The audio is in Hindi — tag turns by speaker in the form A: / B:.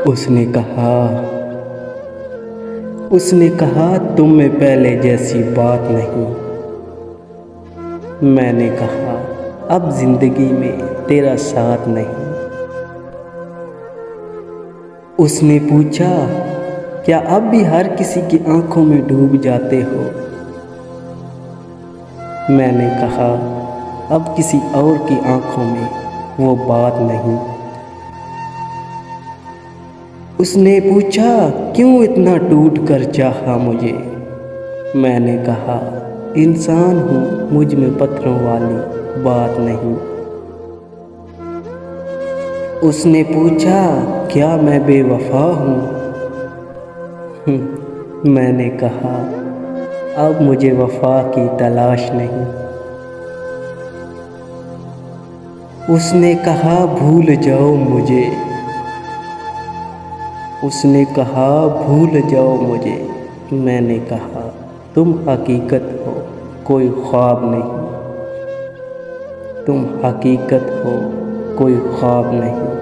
A: उसने कहा उसने कहा तुम में पहले जैसी बात नहीं। मैंने कहा अब जिंदगी में तेरा साथ नहीं। उसने पूछा क्या अब भी हर किसी की आंखों में डूब जाते हो। मैंने कहा अब किसी और की आंखों में वो बात नहीं। उसने पूछा क्यों इतना टूट कर चाहा मुझे। मैंने कहा इंसान हूँ, मुझ में पत्थरों वाली बात नहीं। उसने पूछा क्या मैं बेवफा हूँ। मैंने कहा अब मुझे वफा की तलाश नहीं। उसने कहा भूल जाओ मुझे। उसने कहा भूल जाओ मुझे। मैंने कहा तुम हकीकत हो, कोई ख्वाब नहीं। तुम हकीकत हो, कोई ख्वाब नहीं।